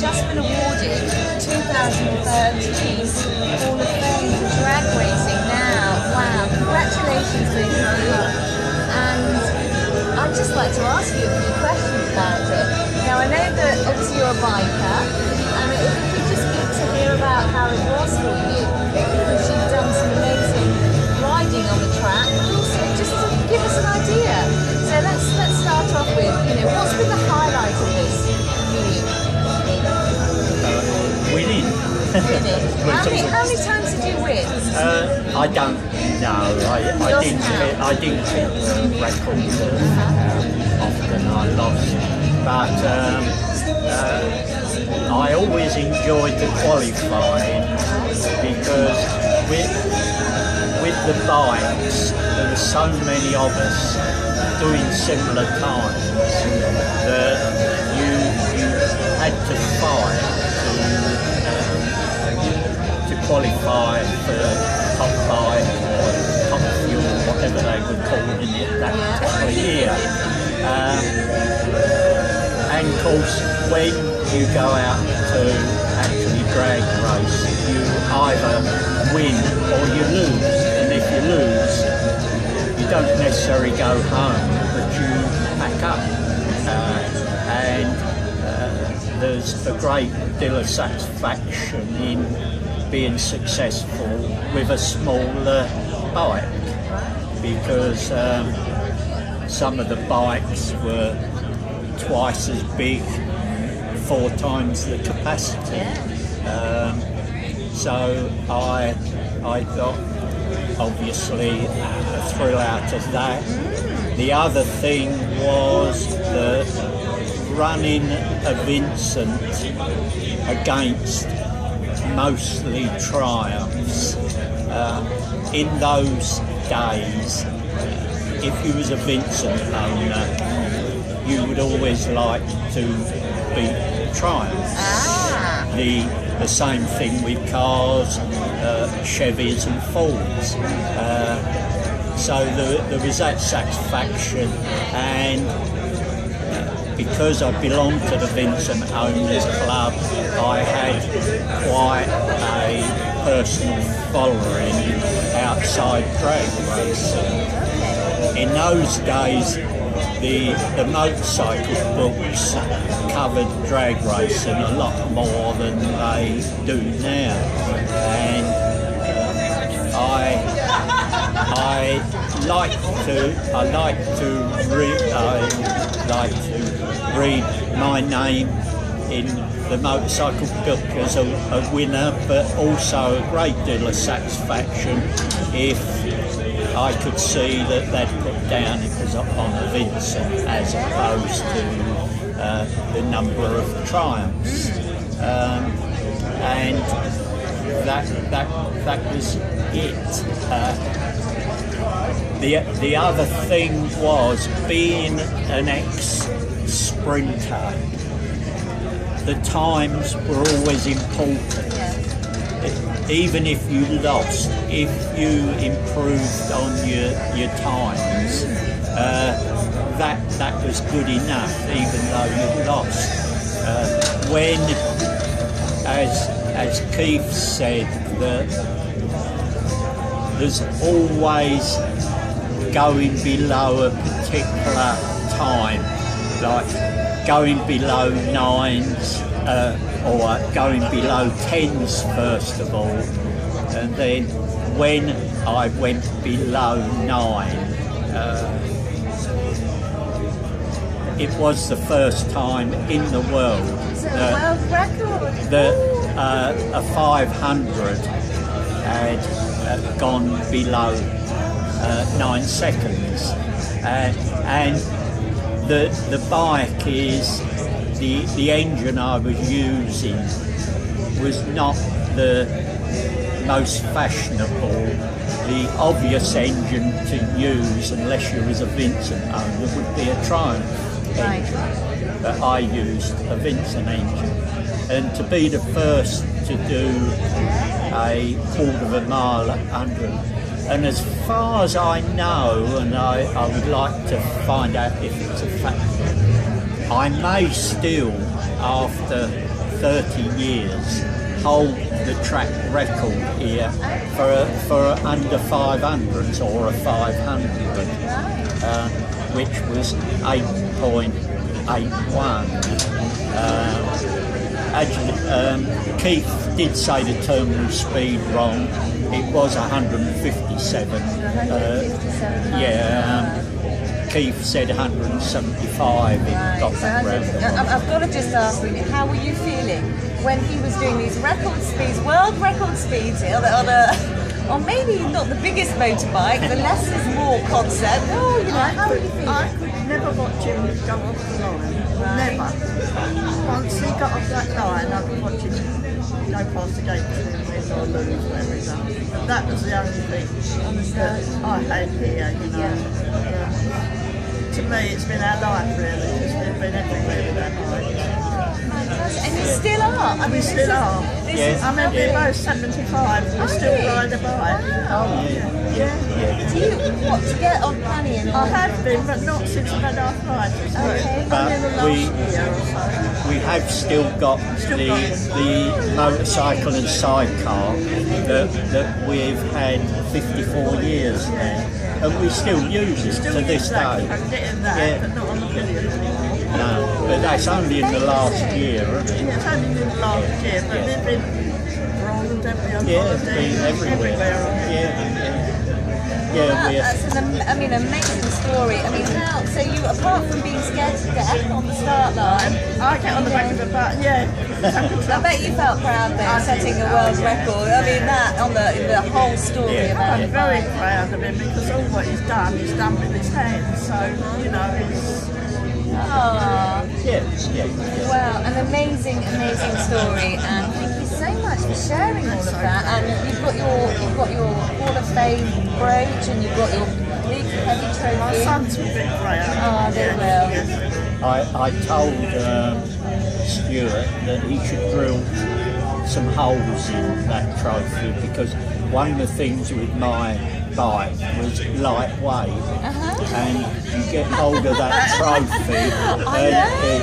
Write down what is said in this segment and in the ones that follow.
just been awarded 2013 Hall of Fame for drag racing now. Wow, congratulations, Vincent. And I'd just like to ask you a few questions about it. Now, I know that obviously you're a biker, and it would be just good to hear about how it was for you, because you've done some amazing riding on the track, and also just to give us an idea. So let's start off with, what's been the highlight of this for you? Winning. Winning. How many times did you win? I don't know. I didn't keep the record often. I lost, but I always enjoyed the qualifying, because with the bikes there were so many of us doing similar times that you had to fight to qualify for top bike or top fuel, whatever they were calling it that time of year. And of course, when you go out to actually drag race, you either win or you lose. And if you lose, you don't necessarily go home, but you pack up. And there's a great deal of satisfaction in being successful with a smaller bike, because some of the bikes were twice as big, 4 times the capacity. So I got obviously a thrill out of that. The other thing was that running a Vincent against mostly Triumphs, in those days, if you was a Vincent owner, you would always like to beat Triumphs. The same thing with cars, Chevys and Fords. So there was that satisfaction, and because I belonged to the Vincent Owners Club, I had quite a personal following outside drag racing. In those days, the motorcycle books covered drag racing a lot more than they do now, and I like to read my name in the motorcycle book as a winner, but also a great deal of satisfaction if I could see that they'd put down it was on a Vincent as opposed to the number of Triumphs, and that was it. The other thing was, being an ex-sprinter, the times were always important. Even if you lost, if you improved on your times, that was good enough, even though you lost. When, as Keith said, that there's always going below a particular time, like going below 9s, or going below 10s first of all, and then when I went below 9, it was the first time in the world that a 500 had gone below 9 seconds, and the bike is the engine I was using was not the most fashionable. The obvious engine to use, unless you was a Vincent owner, would be a Triumph engine. But I used a Vincent engine, and to be the first to do a quarter of a mile at 100. And as far as I know, and I would like to find out if it's a fact, I may still, after 30 years, hold the track record here for under 500s or a 500, which was 8.81. Actually, Keith did say the terminal speed wrong. It was 157. Keith said 175. It got that round. I've got to just ask you, how were you feeling when he was doing these record speeds, world record speeds, or maybe not the biggest motorbike, the less is more concept? Oh, you know, how are you feeling? I could never watch him go off the line. Right. Never. Once he got off that line, I'd be watching him go past the gate to win or lose, whatever he done. And that was the only thing that I had here, you know. To me, it's been our life, really, because we've been everywhere with our bike. And you still are. I mean, We still are. I mean, we're both 75, we still ride a bike. Yeah. Do you want to get on Planny and I have been, but not since I've had arthritis. Okay. Only in the last year or so. We have still got the motorcycle and sidecar that we've had 54 years now, and we still use it to this day. I'm getting that, but not on the pillion anymore. No, but that's only in the last year, isn't it? Yeah, it's only in the last year, but they've been rolled every other It's been everywhere. Well, that's an amazing story. I mean, how? So you, apart from being scared to death on the start line, I get on the back of the butt, I bet you felt proud there, setting a world record. I mean, that on the whole story about I'm very proud of him because all what he's done with his hands. So you know, it's. Well, an amazing story, and thank you so much for sharing all of that. And you've got your Hall of Fame brooch, and you've got your big heavy trophy. My sons will be proud. Oh, they will. I told Stuart that he should drill some holes in that trophy, because one of the things with my bike was lightweight, and you get hold of that trophy and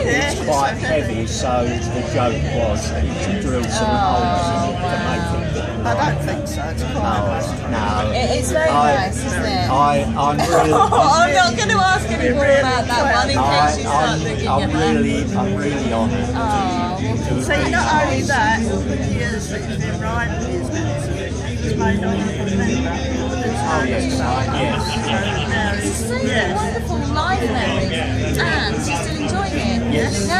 it's quite heavy, so the joke was that you should drill some holes in it to make it a bit I don't think so. It's quite no. It's very nice, isn't it? I'm really I'm not going to ask any more about that one in case you start looking at that. I'm really honoured to See, not only that, all the years that he's been riding his he was made on member. She's so wonderful life memories, and she's still enjoying it. No, I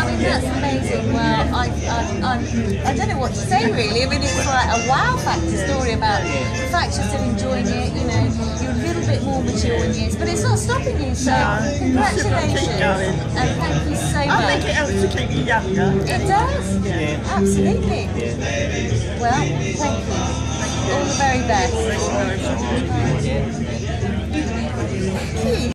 mean, that's amazing. Well, I don't know what to say really. I mean, it's like a wow factor story about the fact you're still enjoying it. You know, you're a little bit more mature in years, but it's not stopping you. So congratulations, and thank you so much. I think it helps to keep you younger. It does. Absolutely. Well, thank you. All the very best.